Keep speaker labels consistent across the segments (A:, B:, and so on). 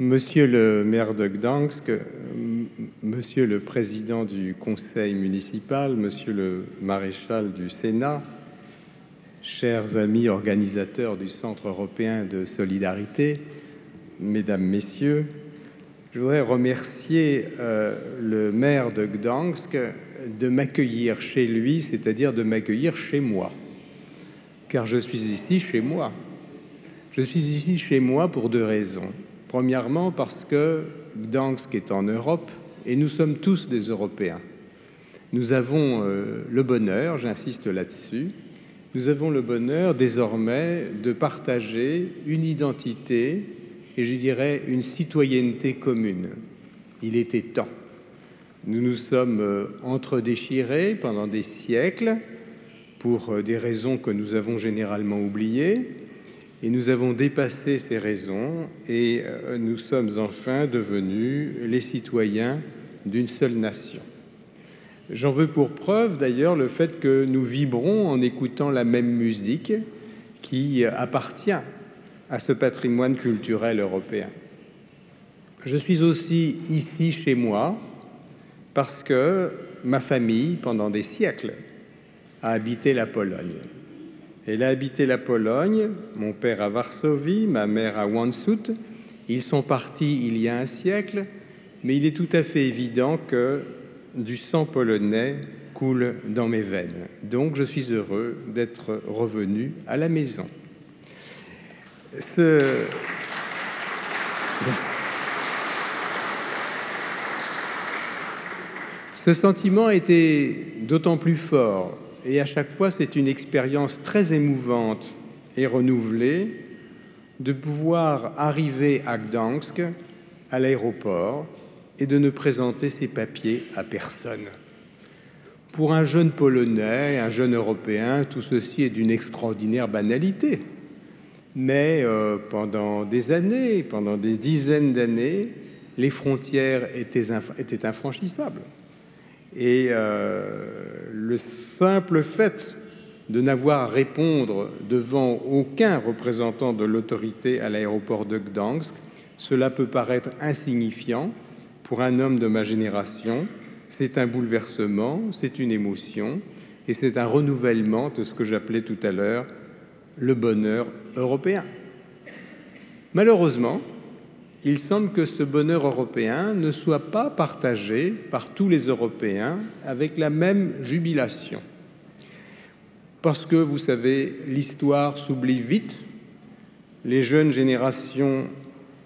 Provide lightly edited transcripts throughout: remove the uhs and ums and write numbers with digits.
A: Monsieur le maire de Gdańsk, monsieur le président du conseil municipal, monsieur le maréchal du Sénat, chers amis organisateurs du Centre européen de solidarité, mesdames, messieurs, je voudrais remercier le maire de Gdańsk de m'accueillir chez lui, c'est-à-dire de m'accueillir chez moi, car je suis ici chez moi. Je suis ici chez moi pour deux raisons. Premièrement, parce que Gdańsk est en Europe et nous sommes tous des Européens. Nous avons le bonheur, j'insiste là-dessus, nous avons le bonheur désormais de partager une identité et je dirais une citoyenneté commune. Il était temps. Nous nous sommes entredéchirés pendant des siècles pour des raisons que nous avons généralement oubliées. Et nous avons dépassé ces raisons et nous sommes enfin devenus les citoyens d'une seule nation. J'en veux pour preuve d'ailleurs le fait que nous vibrons en écoutant la même musique qui appartient à ce patrimoine culturel européen. Je suis aussi ici chez moi parce que ma famille, pendant des siècles, a habité la Pologne. Elle a habité la Pologne, mon père à Varsovie, ma mère à Wandsut. Ils sont partis il y a un siècle, mais il est tout à fait évident que du sang polonais coule dans mes veines. Donc je suis heureux d'être revenu à la maison. Ce sentiment était d'autant plus fort. Et à chaque fois, c'est une expérience très émouvante et renouvelée de pouvoir arriver à Gdańsk, à l'aéroport, et de ne présenter ses papiers à personne. Pour un jeune Polonais, un jeune Européen, tout ceci est d'une extraordinaire banalité. Mais pendant des années, pendant des dizaines d'années, les frontières étaient infranchissables. Et le simple fait de n'avoir à répondre devant aucun représentant de l'autorité à l'aéroport de Gdańsk, cela peut paraître insignifiant pour un homme de ma génération. C'est un bouleversement, c'est une émotion et c'est un renouvellement de ce que j'appelais tout à l'heure le bonheur européen. Malheureusement, il semble que ce bonheur européen ne soit pas partagé par tous les Européens avec la même jubilation. Parce que, vous savez, l'histoire s'oublie vite, les jeunes générations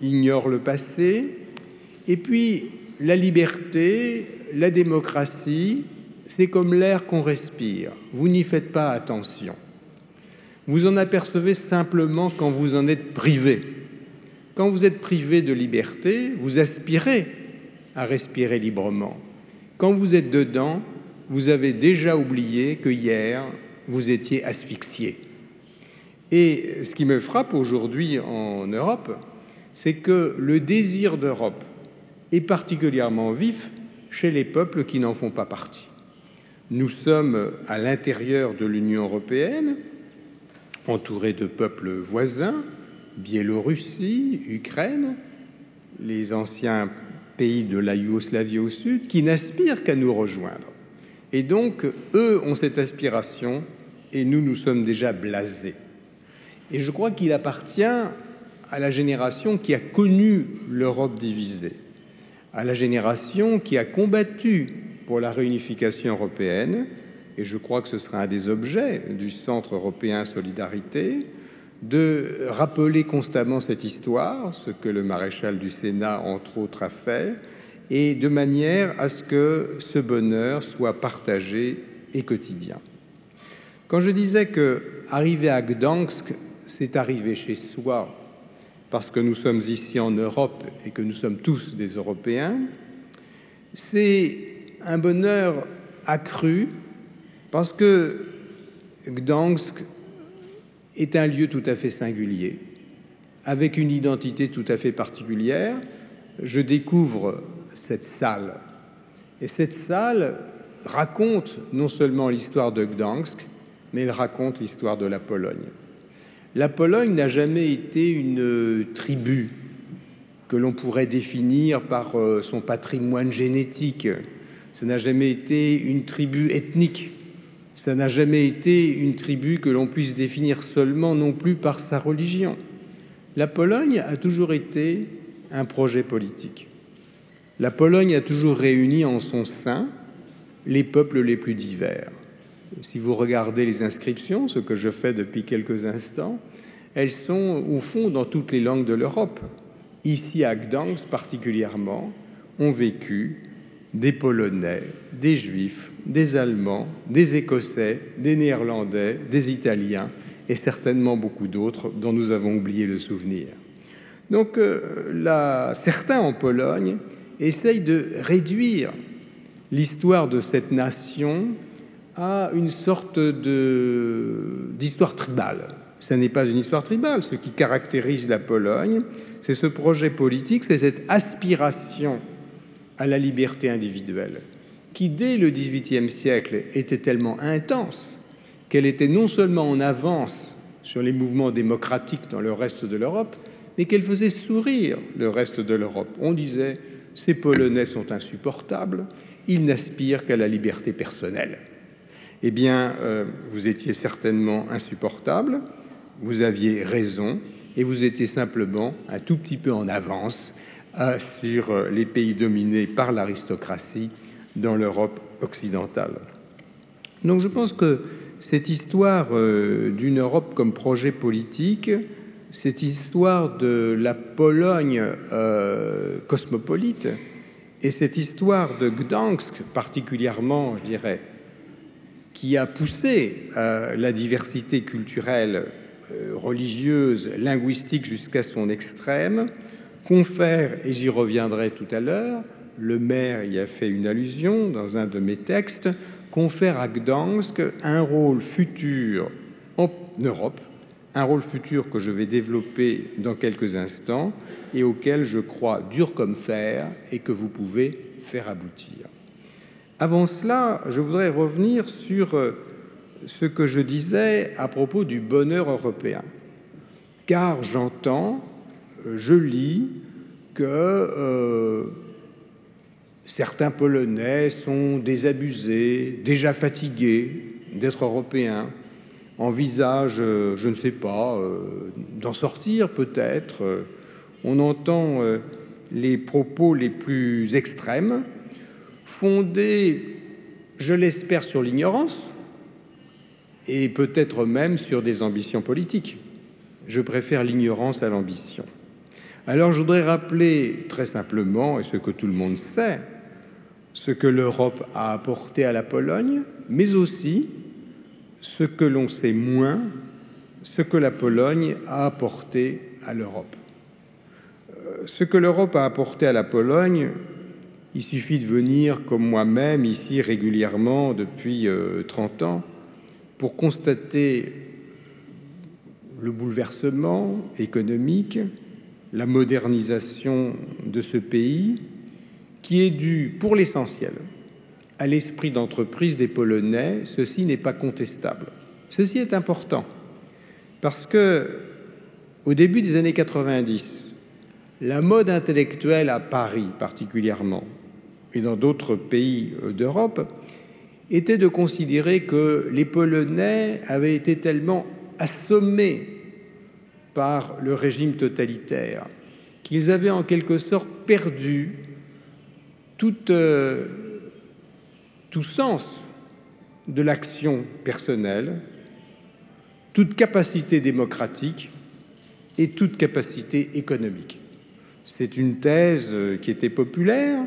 A: ignorent le passé, et puis la liberté, la démocratie, c'est comme l'air qu'on respire. Vous n'y faites pas attention. Vous en apercevez simplement quand vous en êtes privé. Quand vous êtes privé de liberté, vous aspirez à respirer librement. Quand vous êtes dedans, vous avez déjà oublié que hier, vous étiez asphyxié. Et ce qui me frappe aujourd'hui en Europe, c'est que le désir d'Europe est particulièrement vif chez les peuples qui n'en font pas partie. Nous sommes à l'intérieur de l'Union européenne, entourés de peuples voisins, Biélorussie, Ukraine, les anciens pays de la Yougoslavie au sud, qui n'aspirent qu'à nous rejoindre. Et donc, eux ont cette aspiration et nous sommes déjà blasés. Et je crois qu'il appartient à la génération qui a connu l'Europe divisée, à la génération qui a combattu pour la réunification européenne, et je crois que ce sera un des objets du Centre européen Solidarité, de rappeler constamment cette histoire, ce que le maréchal du Sénat, entre autres, a fait, et de manière à ce que ce bonheur soit partagé et quotidien. Quand je disais que arriver à Gdańsk, c'est arriver chez soi, parce que nous sommes ici en Europe et que nous sommes tous des Européens, c'est un bonheur accru, parce que Gdańsk est un lieu tout à fait singulier, avec une identité tout à fait particulière. Je découvre cette salle. Et cette salle raconte non seulement l'histoire de Gdańsk, mais elle raconte l'histoire de la Pologne. La Pologne n'a jamais été une tribu que l'on pourrait définir par son patrimoine génétique. Ça n'a jamais été une tribu ethnique. Ça n'a jamais été une tribu que l'on puisse définir seulement non plus par sa religion. La Pologne a toujours été un projet politique. La Pologne a toujours réuni en son sein les peuples les plus divers. Si vous regardez les inscriptions, ce que je fais depuis quelques instants, elles sont au fond dans toutes les langues de l'Europe. Ici à Gdansk particulièrement, ont vécu des Polonais, des Juifs, des Allemands, des Écossais, des Néerlandais, des Italiens et certainement beaucoup d'autres dont nous avons oublié le souvenir. Donc certains en Pologne essayent de réduire l'histoire de cette nation à une sorte d'histoire tribale. Ce n'est pas une histoire tribale. Ce qui caractérise la Pologne, c'est ce projet politique, c'est cette aspiration à la liberté individuelle, qui, dès le XVIIIe siècle, était tellement intense qu'elle était non seulement en avance sur les mouvements démocratiques dans le reste de l'Europe, mais qu'elle faisait sourire le reste de l'Europe. On disait « ces Polonais sont insupportables, ils n'aspirent qu'à la liberté personnelle ». Eh bien, vous étiez certainement insupportable, vous aviez raison, et vous étiez simplement un tout petit peu en avance sur les pays dominés par l'aristocratie dans l'Europe occidentale. Donc je pense que cette histoire d'une Europe comme projet politique, cette histoire de la Pologne cosmopolite et cette histoire de Gdansk particulièrement, je dirais, qui a poussé la diversité culturelle, religieuse, linguistique jusqu'à son extrême, confère, et j'y reviendrai tout à l'heure, le maire y a fait une allusion dans un de mes textes, confère à Gdansk un rôle futur en Europe, un rôle futur que je vais développer dans quelques instants et auquel je crois dur comme fer et que vous pouvez faire aboutir. Avant cela, je voudrais revenir sur ce que je disais à propos du bonheur européen. Car j'entends, je lis que certains Polonais sont désabusés, déjà fatigués d'être européens, envisagent, je ne sais pas, d'en sortir peut-être. On entend les propos les plus extrêmes, fondés, je l'espère, sur l'ignorance et peut-être même sur des ambitions politiques. Je préfère l'ignorance à l'ambition. Alors je voudrais rappeler très simplement, et ce que tout le monde sait, ce que l'Europe a apporté à la Pologne, mais aussi ce que l'on sait moins, ce que la Pologne a apporté à l'Europe. Ce que l'Europe a apporté à la Pologne, il suffit de venir, comme moi-même, ici régulièrement depuis 30 ans, pour constater le bouleversement économique, la modernisation de ce pays, qui est due, pour l'essentiel, à l'esprit d'entreprise des Polonais. Ceci n'est pas contestable. Ceci est important, parce que, au début des années 90, la mode intellectuelle à Paris particulièrement, et dans d'autres pays d'Europe, était de considérer que les Polonais avaient été tellement assommés par le régime totalitaire qu'ils avaient en quelque sorte perdu tout sens de l'action personnelle, toute capacité démocratique et toute capacité économique. C'est une thèse qui était populaire,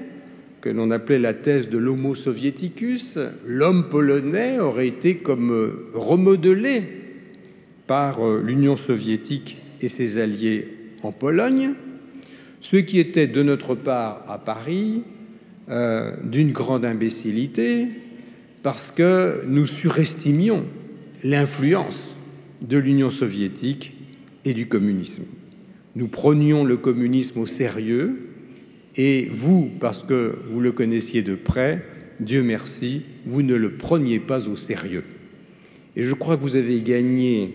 A: que l'on appelait la thèse de l'homo soviéticus. L'homme polonais aurait été comme remodelé par l'Union soviétique et ses alliés en Pologne, ce qui était de notre part à Paris d'une grande imbécilité, parce que nous surestimions l'influence de l'Union soviétique et du communisme. Nous prenions le communisme au sérieux, et vous, parce que vous le connaissiez de près, Dieu merci, vous ne le preniez pas au sérieux. Et je crois que vous avez gagné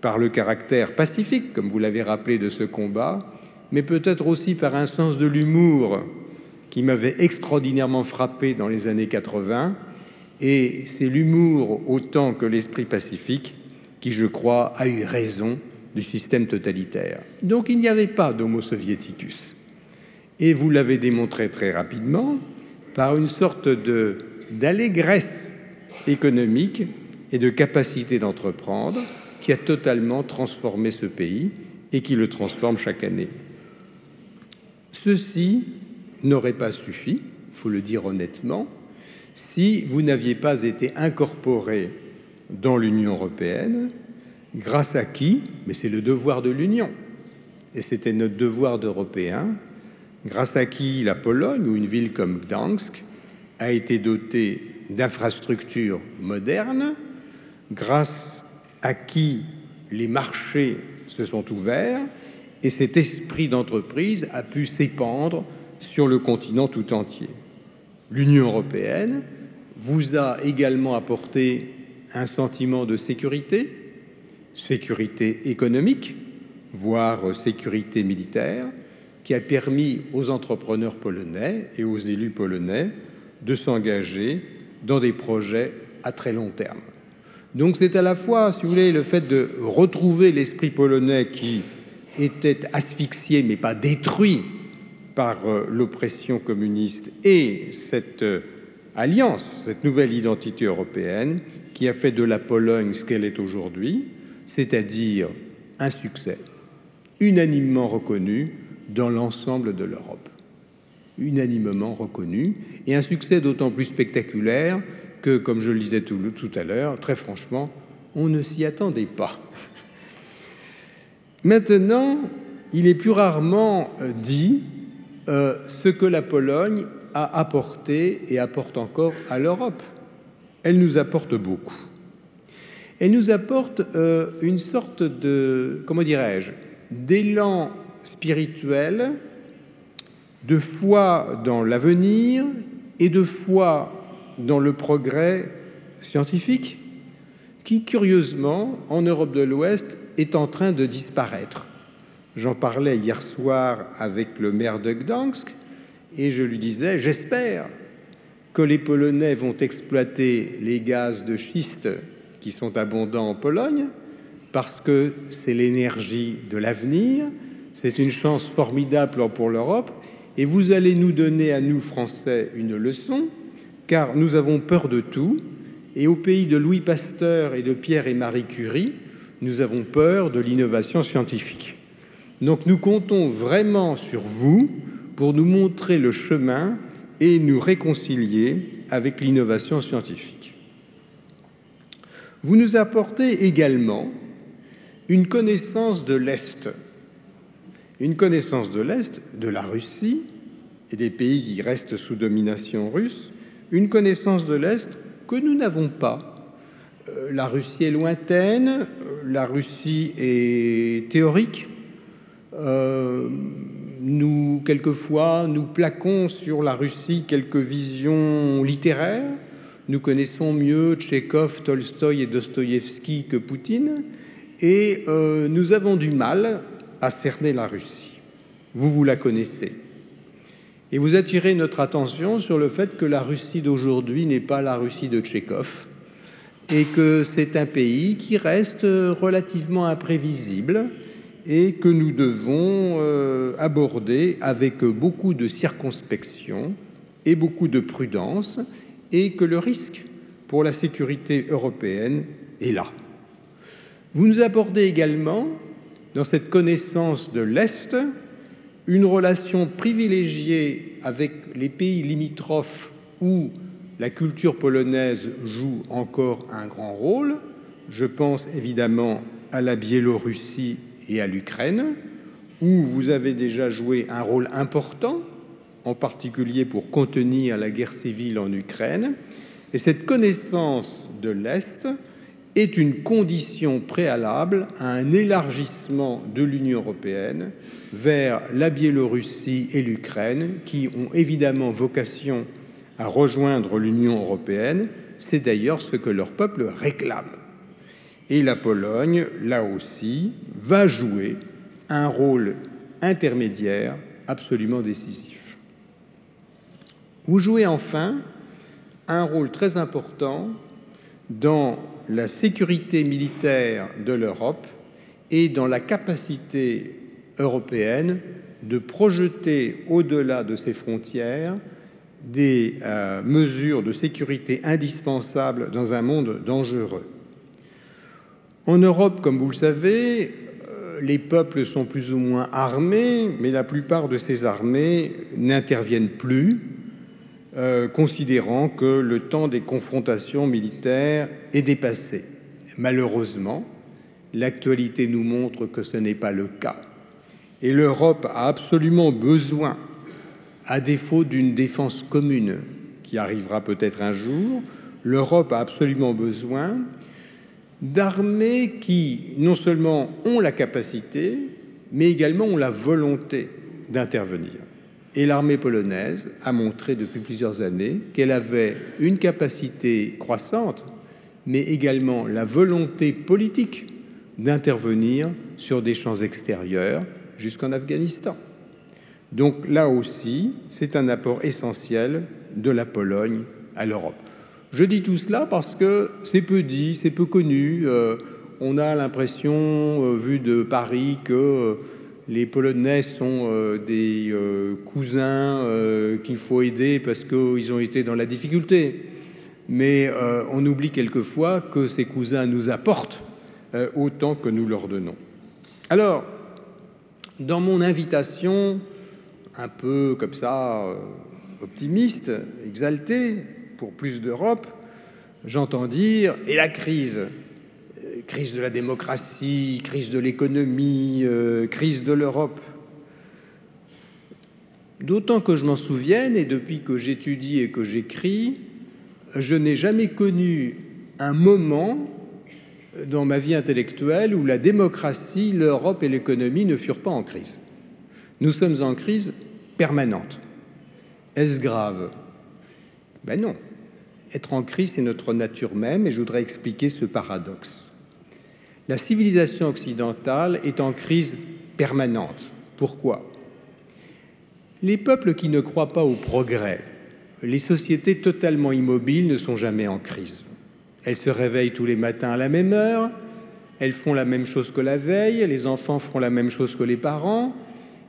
A: par le caractère pacifique, comme vous l'avez rappelé, de ce combat, mais peut-être aussi par un sens de l'humour qui m'avait extraordinairement frappé dans les années 80. Et c'est l'humour autant que l'esprit pacifique qui, je crois, a eu raison du système totalitaire. Donc il n'y avait pas d'homo soviéticus. Et vous l'avez démontré très rapidement par une sorte d'allégresse économique et de capacité d'entreprendre qui a totalement transformé ce pays et qui le transforme chaque année. Ceci n'aurait pas suffi, il faut le dire honnêtement, si vous n'aviez pas été incorporé dans l'Union européenne, grâce à qui, mais c'est le devoir de l'Union, et c'était notre devoir d'Européens, grâce à qui la Pologne, ou une ville comme Gdańsk, a été dotée d'infrastructures modernes, grâce à qui les marchés se sont ouverts, et cet esprit d'entreprise a pu s'épandre sur le continent tout entier. L'Union européenne vous a également apporté un sentiment de sécurité économique, voire sécurité militaire, qui a permis aux entrepreneurs polonais et aux élus polonais de s'engager dans des projets à très long terme. Donc c'est à la fois, si vous voulez, le fait de retrouver l'esprit polonais qui était asphyxié mais pas détruit par l'oppression communiste et cette alliance, cette nouvelle identité européenne qui a fait de la Pologne ce qu'elle est aujourd'hui, c'est-à-dire un succès unanimement reconnu dans l'ensemble de l'Europe. Unanimement reconnu, et un succès d'autant plus spectaculaire que, comme je le disais tout à l'heure, très franchement, on ne s'y attendait pas. Maintenant, il est plus rarement dit ce que la Pologne a apporté et apporte encore à l'Europe. Elle nous apporte beaucoup. Elle nous apporte une sorte de, comment dirais-je, d'élan spirituel, de foi dans l'avenir et de foi dans le progrès scientifique qui, curieusement, en Europe de l'Ouest, est en train de disparaître. J'en parlais hier soir avec le maire de Gdańsk et je lui disais, j'espère que les Polonais vont exploiter les gaz de schiste qui sont abondants en Pologne parce que c'est l'énergie de l'avenir, c'est une chance formidable pour l'Europe et vous allez nous donner à nous, Français, une leçon car nous avons peur de tout et au pays de Louis Pasteur et de Pierre et Marie Curie, nous avons peur de l'innovation scientifique. Donc nous comptons vraiment sur vous pour nous montrer le chemin et nous réconcilier avec l'innovation scientifique. Vous nous apportez également une connaissance de l'Est, une connaissance de l'Est, de la Russie et des pays qui restent sous domination russe, une connaissance de l'Est que nous n'avons pas. La Russie est lointaine, la Russie est théorique. Nous, quelquefois, nous plaquons sur la Russie quelques visions littéraires. Nous connaissons mieux Tchekhov, Tolstoï et Dostoïevski que Poutine. Et nous avons du mal à cerner la Russie. Vous la connaissez. Et vous attirez notre attention sur le fait que la Russie d'aujourd'hui n'est pas la Russie de Tchekhov et que c'est un pays qui reste relativement imprévisible et que nous devons aborder avec beaucoup de circonspection et beaucoup de prudence, et que le risque pour la sécurité européenne est là. Vous nous abordez également, dans cette connaissance de l'Est, une relation privilégiée avec les pays limitrophes où la culture polonaise joue encore un grand rôle. Je pense évidemment à la Biélorussie et à l'Ukraine, où vous avez déjà joué un rôle important, en particulier pour contenir la guerre civile en Ukraine. Et cette connaissance de l'Est est une condition préalable à un élargissement de l'Union européenne vers la Biélorussie et l'Ukraine, qui ont évidemment vocation à rejoindre l'Union européenne. C'est d'ailleurs ce que leur peuple réclame. Et la Pologne, là aussi, va jouer un rôle intermédiaire absolument décisif. Vous jouez enfin un rôle très important dans la sécurité militaire de l'Europe et dans la capacité européenne de projeter au-delà de ses frontières des mesures de sécurité indispensables dans un monde dangereux. En Europe, comme vous le savez, les peuples sont plus ou moins armés, mais la plupart de ces armées n'interviennent plus, considérant que le temps des confrontations militaires est dépassé. Malheureusement, l'actualité nous montre que ce n'est pas le cas. Et l'Europe a absolument besoin, à défaut d'une défense commune qui arrivera peut-être un jour, l'Europe a absolument besoin d'armées qui, non seulement ont la capacité, mais également ont la volonté d'intervenir. Et l'armée polonaise a montré depuis plusieurs années qu'elle avait une capacité croissante, mais également la volonté politique d'intervenir sur des champs extérieurs jusqu'en Afghanistan. Donc là aussi, c'est un apport essentiel de la Pologne à l'Europe. Je dis tout cela parce que c'est peu dit, c'est peu connu. On a l'impression, vu de Paris, que les Polonais sont des cousins qu'il faut aider parce qu'ils ont été dans la difficulté. Mais on oublie quelquefois que ces cousins nous apportent autant que nous leur donnons. Alors, dans mon invitation, un peu comme ça, optimiste, exalté, pour plus d'Europe, j'entends dire « et la crise ?» Crise de la démocratie, crise de l'économie, crise de l'Europe. D'autant que je m'en souvienne, et depuis que j'étudie et que j'écris, je n'ai jamais connu un moment dans ma vie intellectuelle où la démocratie, l'Europe et l'économie ne furent pas en crise. Nous sommes en crise permanente. Est-ce grave? Ben non. Être en crise, c'est notre nature même, et je voudrais expliquer ce paradoxe. La civilisation occidentale est en crise permanente. Pourquoi? Les peuples qui ne croient pas au progrès, les sociétés totalement immobiles ne sont jamais en crise. Elles se réveillent tous les matins à la même heure, elles font la même chose que la veille, les enfants feront la même chose que les parents,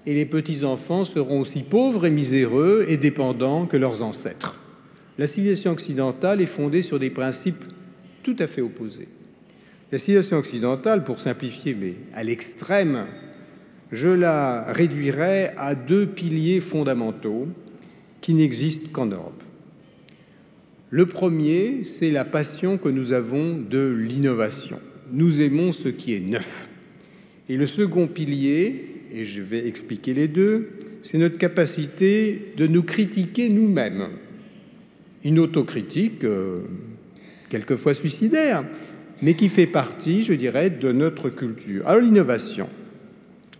A: et les petits-enfants seront aussi pauvres et miséreux et dépendants que leurs ancêtres. La civilisation occidentale est fondée sur des principes tout à fait opposés. La civilisation occidentale, pour simplifier, mais à l'extrême, je la réduirais à deux piliers fondamentaux qui n'existent qu'en Europe. Le premier, c'est la passion que nous avons de l'innovation. Nous aimons ce qui est neuf. Et le second pilier, et je vais expliquer les deux, c'est notre capacité de nous critiquer nous-mêmes. Une autocritique, quelquefois suicidaire, mais qui fait partie, je dirais, de notre culture. Alors l'innovation,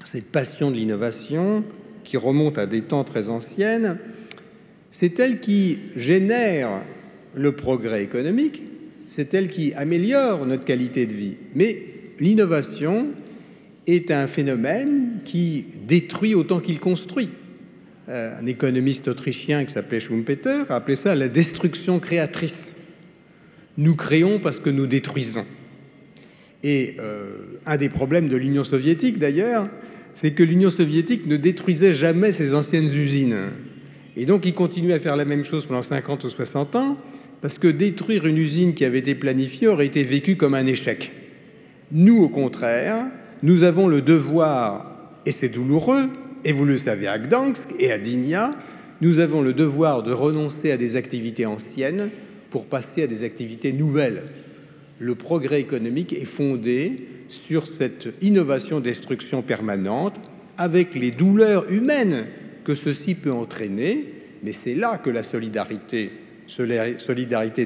A: cette passion de l'innovation, qui remonte à des temps très anciennes, c'est elle qui génère le progrès économique, c'est elle qui améliore notre qualité de vie. Mais l'innovation est un phénomène qui détruit autant qu'il construit. Un économiste autrichien qui s'appelait Schumpeter a appelé ça la destruction créatrice. Nous créons parce que nous détruisons. Et un des problèmes de l'Union soviétique, d'ailleurs, c'est que l'Union soviétique ne détruisait jamais ses anciennes usines. Et donc, il continuait à faire la même chose pendant 50 ou 60 ans, parce que détruire une usine qui avait été planifiée aurait été vécu comme un échec. Nous, au contraire, nous avons le devoir, et c'est douloureux, et vous le savez à Gdansk et à Gdynia, nous avons le devoir de renoncer à des activités anciennes pour passer à des activités nouvelles. Le progrès économique est fondé sur cette innovation-destruction permanente, avec les douleurs humaines que ceci peut entraîner, mais c'est là que la solidarité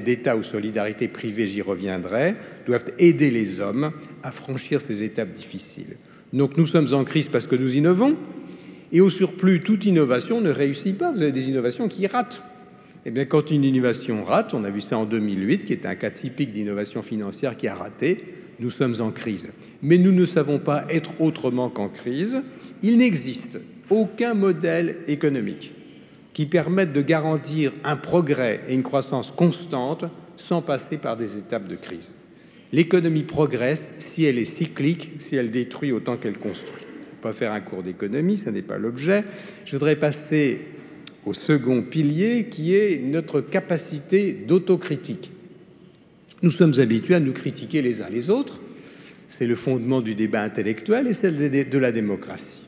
A: d'État ou solidarité privée, j'y reviendrai, doivent aider les hommes à franchir ces étapes difficiles. Donc nous sommes en crise parce que nous innovons, et au surplus, toute innovation ne réussit pas. Vous avez des innovations qui ratent. Eh bien, quand une innovation rate, on a vu ça en 2008, qui est un cas typique d'innovation financière qui a raté, nous sommes en crise. Mais nous ne savons pas être autrement qu'en crise. Il n'existe aucun modèle économique qui permette de garantir un progrès et une croissance constante sans passer par des étapes de crise. L'économie progresse si elle est cyclique, si elle détruit autant qu'elle construit. On ne va pas faire un cours d'économie, ce n'est pas l'objet. Je voudrais passer au second pilier qui est notre capacité d'autocritique. Nous sommes habitués à nous critiquer les uns les autres. C'est le fondement du débat intellectuel et celle de la démocratie.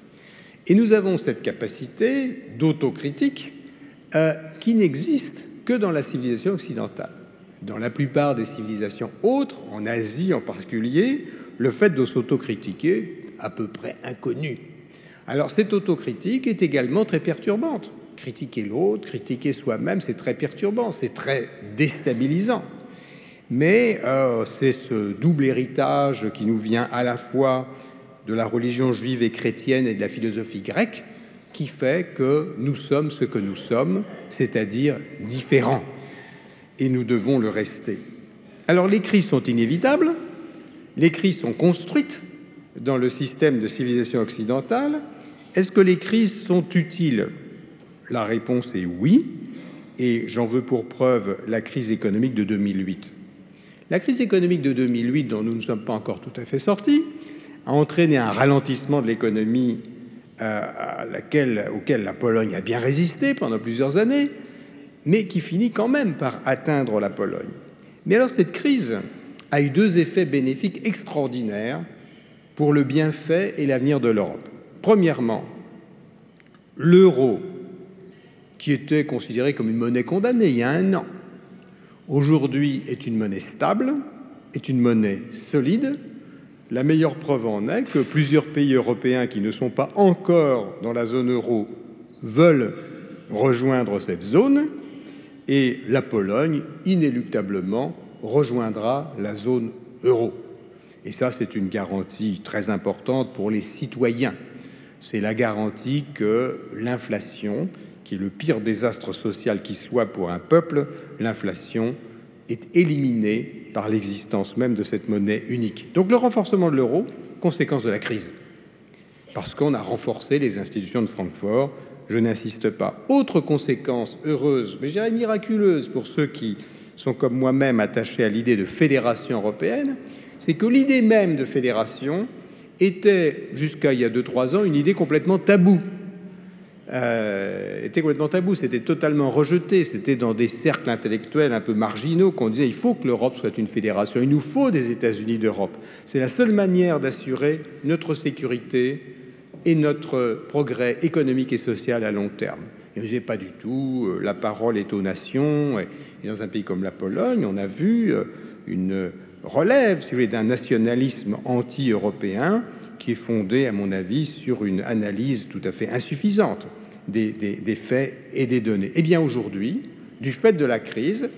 A: Et nous avons cette capacité d'autocritique qui n'existe que dans la civilisation occidentale. Dans la plupart des civilisations autres, en Asie en particulier, le fait de s'autocritiquer est à peu près inconnu. Alors cette autocritique est également très perturbante. Critiquer l'autre, critiquer soi-même, c'est très perturbant, c'est très déstabilisant. Mais c'est ce double héritage qui nous vient à la fois de la religion juive et chrétienne et de la philosophie grecque qui fait que nous sommes ce que nous sommes, c'est-à-dire différents. Et nous devons le rester. Alors les crises sont inévitables, les crises sont construites dans le système de civilisation occidentale. Est-ce que les crises sont utiles? La réponse est oui, et j'en veux pour preuve la crise économique de 2008. La crise économique de 2008, dont nous ne sommes pas encore tout à fait sortis, a entraîné un ralentissement de l'économie auquel la Pologne a bien résisté pendant plusieurs années, mais qui finit quand même par atteindre la Pologne. Mais alors cette crise a eu deux effets bénéfiques extraordinaires pour le bienfait et l'avenir de l'Europe. Premièrement, l'euro, qui était considéré comme une monnaie condamnée il y a un an, aujourd'hui est une monnaie stable, est une monnaie solide. La meilleure preuve en est que plusieurs pays européens qui ne sont pas encore dans la zone euro veulent rejoindre cette zone, et la Pologne, inéluctablement, rejoindra la zone euro. Et ça, c'est une garantie très importante pour les citoyens. C'est la garantie que l'inflation, qui est le pire désastre social qui soit pour un peuple, l'inflation est éliminée par l'existence même de cette monnaie unique. Donc le renforcement de l'euro, conséquence de la crise, parce qu'on a renforcé les institutions de Francfort. Je n'insiste pas. Autre conséquence heureuse, mais je dirais miraculeuse pour ceux qui sont comme moi-même attachés à l'idée de fédération européenne, c'est que l'idée même de fédération était, jusqu'à il y a 2-3 ans, une idée complètement taboue. C'était totalement rejeté. C'était dans des cercles intellectuels un peu marginaux qu'on disait il faut que l'Europe soit une fédération, il nous faut des États-Unis d'Europe. C'est la seule manière d'assurer notre sécurité et notre progrès économique et social à long terme. Et on ne disait pas du tout, la parole est aux nations. Et dans un pays comme la Pologne, on a vu une relève, si vous voulez, d'un nationalisme anti-européen qui est fondé, à mon avis, sur une analyse tout à fait insuffisante des faits et des données. Eh bien, aujourd'hui, du fait de la crise,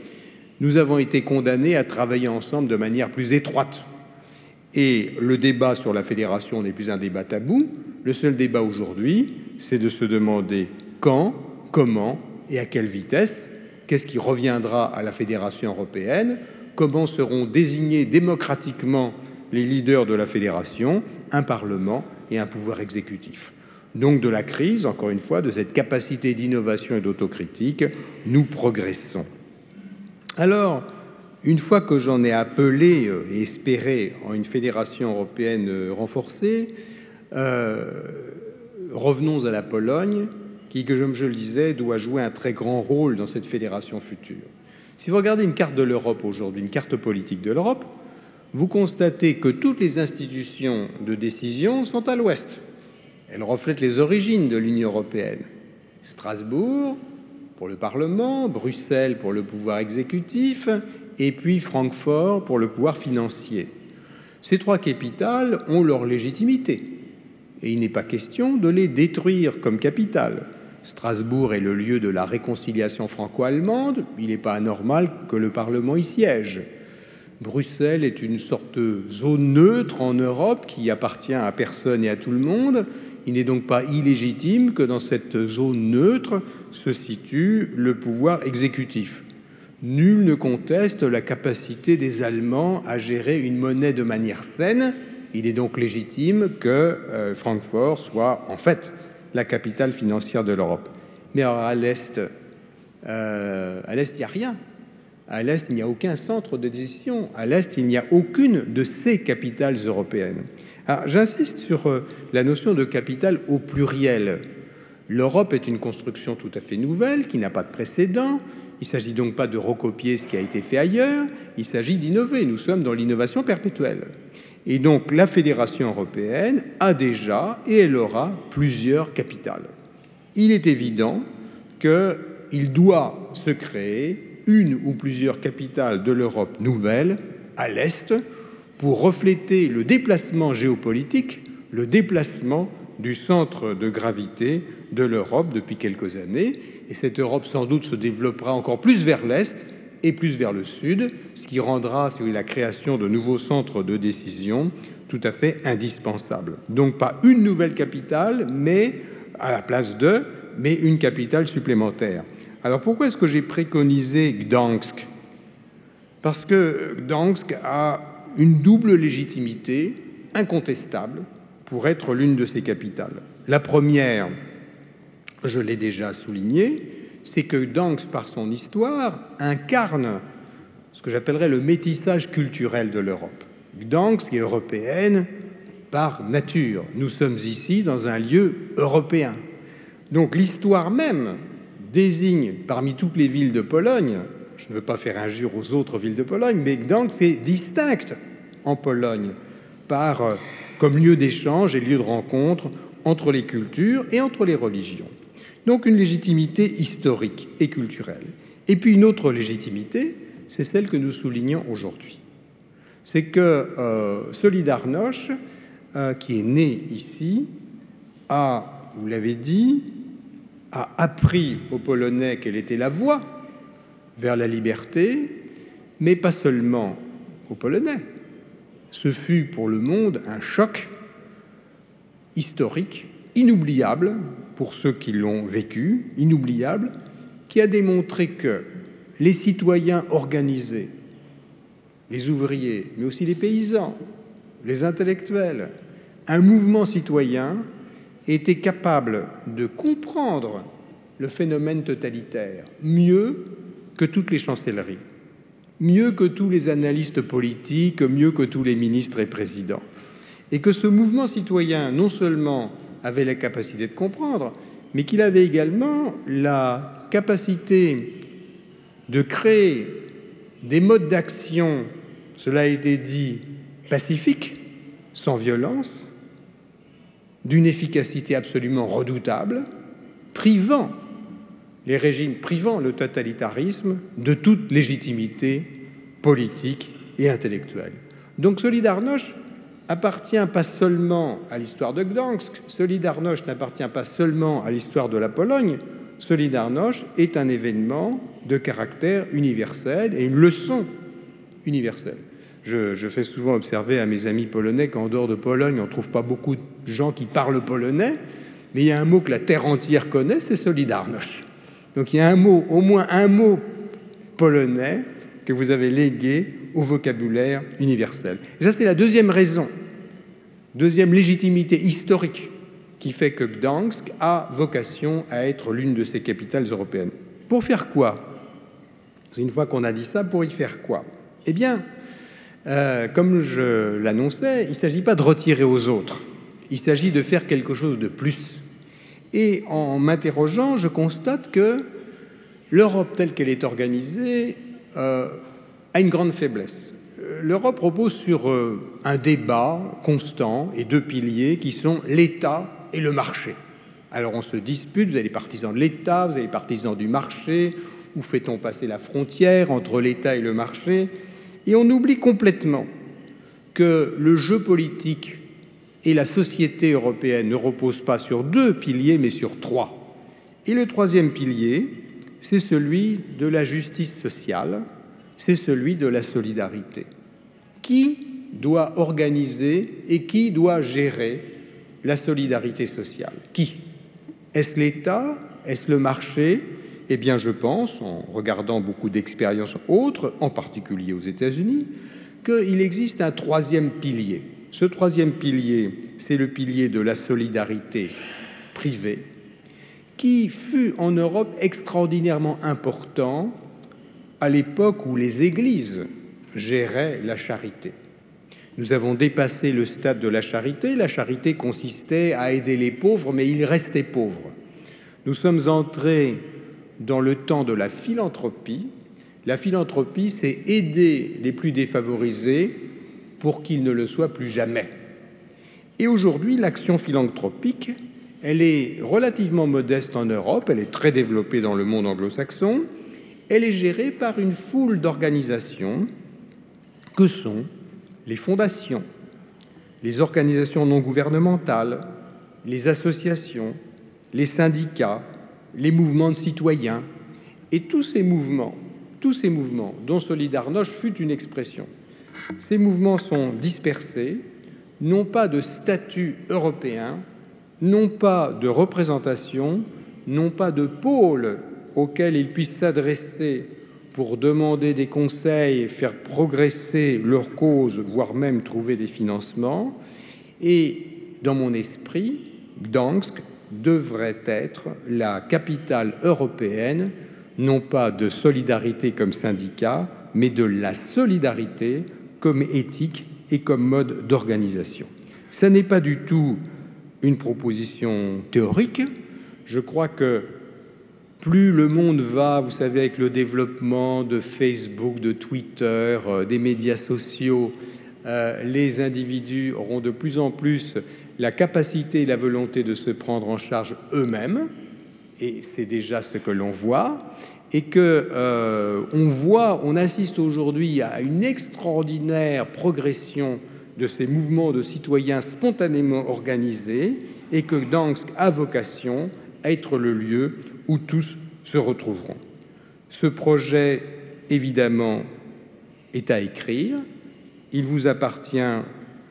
A: nous avons été condamnés à travailler ensemble de manière plus étroite. Et le débat sur la fédération n'est plus un débat tabou. Le seul débat aujourd'hui, c'est de se demander quand, comment et à quelle vitesse, qu'est-ce qui reviendra à la fédération européenne, comment seront désignés démocratiquement les leaders de la fédération, un parlement et un pouvoir exécutif. Donc de la crise, encore une fois, de cette capacité d'innovation et d'autocritique, nous progressons. Alors, une fois que j'en ai appelé et espéré en une fédération européenne renforcée, revenons à la Pologne, qui, comme je le disais, doit jouer un très grand rôle dans cette fédération future. Si vous regardez une carte de l'Europe aujourd'hui, une carte politique de l'Europe, vous constatez que toutes les institutions de décision sont à l'ouest. Elles reflètent les origines de l'Union européenne. Strasbourg pour le Parlement, Bruxelles pour le pouvoir exécutif, et puis Francfort pour le pouvoir financier. Ces trois capitales ont leur légitimité, et il n'est pas question de les détruire comme capitales. Strasbourg est le lieu de la réconciliation franco-allemande, il n'est pas anormal que le Parlement y siège. Bruxelles est une sorte de zone neutre en Europe qui appartient à personne et à tout le monde. Il n'est donc pas illégitime que dans cette zone neutre se situe le pouvoir exécutif. Nul ne conteste la capacité des Allemands à gérer une monnaie de manière saine. Il est donc légitime que Francfort soit en fait la capitale financière de l'Europe. Mais alors à l'Est, il n'y a rien. À l'Est, il n'y a aucun centre de décision. À l'Est, il n'y a aucune de ces capitales européennes. Alors, j'insiste sur la notion de capitale au pluriel. L'Europe est une construction tout à fait nouvelle, qui n'a pas de précédent. Il ne s'agit donc pas de recopier ce qui a été fait ailleurs, il s'agit d'innover. Nous sommes dans l'innovation perpétuelle. Et donc, la Fédération européenne a déjà, et elle aura, plusieurs capitales. Il est évident qu'il doit se créer une ou plusieurs capitales de l'Europe nouvelle à l'Est pour refléter le déplacement géopolitique, le déplacement du centre de gravité de l'Europe depuis quelques années. Et cette Europe, sans doute, se développera encore plus vers l'Est et plus vers le Sud, ce qui rendra, si vous voulez, la création de nouveaux centres de décision tout à fait indispensable. Donc, pas une nouvelle capitale, mais à la place de, mais une capitale supplémentaire. Alors, pourquoi est-ce que j'ai préconisé Gdansk? Parce que Gdansk a une double légitimité incontestable pour être l'une de ces capitales. La première, je l'ai déjà souligné, c'est que Gdansk, par son histoire, incarne ce que j'appellerais le métissage culturel de l'Europe. Gdansk est européenne par nature. Nous sommes ici dans un lieu européen. Donc l'histoire même désigne, parmi toutes les villes de Pologne, je ne veux pas faire injure aux autres villes de Pologne, mais Gdansk est distinct en Pologne comme lieu d'échange et lieu de rencontre entre les cultures et entre les religions. Donc une légitimité historique et culturelle. Et puis une autre légitimité, c'est celle que nous soulignons aujourd'hui. C'est que Solidarność, qui est né ici, a, vous l'avez dit, a appris aux Polonais quelle était la voie vers la liberté, mais pas seulement aux Polonais. Ce fut pour le monde un choc historique, inoubliable pour ceux qui l'ont vécu, inoubliable, qui a démontré que les citoyens organisés, les ouvriers, mais aussi les paysans, les intellectuels, un mouvement citoyen était capable de comprendre le phénomène totalitaire mieux que toutes les chancelleries, mieux que tous les analystes politiques, mieux que tous les ministres et présidents. Et que ce mouvement citoyen, non seulement avait la capacité de comprendre, mais qu'il avait également la capacité de créer des modes d'action, cela a été dit, pacifiques, sans violence, d'une efficacité absolument redoutable, privant les régimes, privant le totalitarisme de toute légitimité politique et intellectuelle. Donc Solidarność appartient pas seulement à l'histoire de Gdansk, Solidarność n'appartient pas seulement à l'histoire de la Pologne, Solidarność est un événement de caractère universel et une leçon universelle. Je fais souvent observer à mes amis polonais qu'en dehors de Pologne, on ne trouve pas beaucoup de gens qui parlent polonais, mais il y a un mot que la terre entière connaît, c'est Solidarność. Donc il y a un mot, au moins un mot polonais que vous avez légué au vocabulaire universel. Et ça, c'est la deuxième raison, deuxième légitimité historique qui fait que Gdansk a vocation à être l'une de ces capitales européennes. Pour faire quoi? Une fois qu'on a dit ça, pour y faire quoi? Eh bien, comme je l'annonçais, il ne s'agit pas de retirer aux autres, il s'agit de faire quelque chose de plus. Et en m'interrogeant, je constate que l'Europe telle qu'elle est organisée a une grande faiblesse. L'Europe repose sur un débat constant et deux piliers qui sont l'État et le marché. Alors on se dispute, vous avez les partisans de l'État, vous avez les partisans du marché, où fait-on passer la frontière entre l'État et le marché? Et on oublie complètement que le jeu politique et la société européenne ne reposent pas sur deux piliers, mais sur trois. Et le troisième pilier, c'est celui de la justice sociale, c'est celui de la solidarité. Qui doit organiser et qui doit gérer la solidarité sociale? Qui? Est-ce l'État? Est-ce le marché? Eh bien, je pense, en regardant beaucoup d'expériences autres, en particulier aux États-Unis, qu'il existe un troisième pilier. Ce troisième pilier, c'est le pilier de la solidarité privée, qui fut en Europe extraordinairement important à l'époque où les églises géraient la charité. Nous avons dépassé le stade de la charité. La charité consistait à aider les pauvres, mais ils restaient pauvres. Nous sommes entrés dans le temps de la philanthropie. La philanthropie, c'est aider les plus défavorisés pour qu'ils ne le soient plus jamais. Et aujourd'hui, l'action philanthropique, elle est relativement modeste en Europe, elle est très développée dans le monde anglo-saxon, elle est gérée par une foule d'organisations que sont les fondations, les organisations non gouvernementales, les associations, les syndicats, les mouvements de citoyens, et tous ces mouvements dont Solidarność fut une expression. Ces mouvements sont dispersés, n'ont pas de statut européen, n'ont pas de représentation, n'ont pas de pôle auquel ils puissent s'adresser pour demander des conseils, faire progresser leur cause, voire même trouver des financements. Et dans mon esprit, Gdansk devrait être la capitale européenne, non pas de solidarité comme syndicat, mais de la solidarité comme éthique et comme mode d'organisation. Ce n'est pas du tout une proposition théorique. Je crois que plus le monde va, vous savez, avec le développement de Facebook, de Twitter, des médias sociaux, les individus auront de plus en plus la capacité et la volonté de se prendre en charge eux-mêmes, et c'est déjà ce que l'on voit, et on assiste aujourd'hui à une extraordinaire progression de ces mouvements de citoyens spontanément organisés, et que Gdansk a vocation à être le lieu où tous se retrouveront. Ce projet, évidemment, est à écrire. Il vous appartient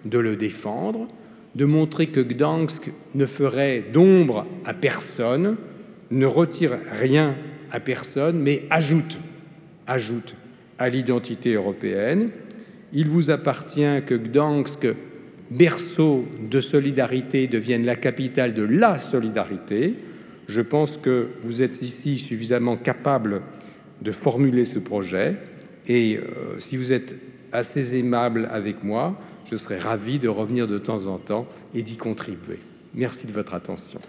A: de le défendre, de montrer que Gdansk ne ferait d'ombre à personne, ne retire rien à personne, mais ajoute à l'identité européenne. Il vous appartient que Gdansk, berceau de solidarité, devienne la capitale de la solidarité. Je pense que vous êtes ici suffisamment capable de formuler ce projet, et si vous êtes assez aimable avec moi, je serai ravi de revenir de temps en temps et d'y contribuer. Merci de votre attention.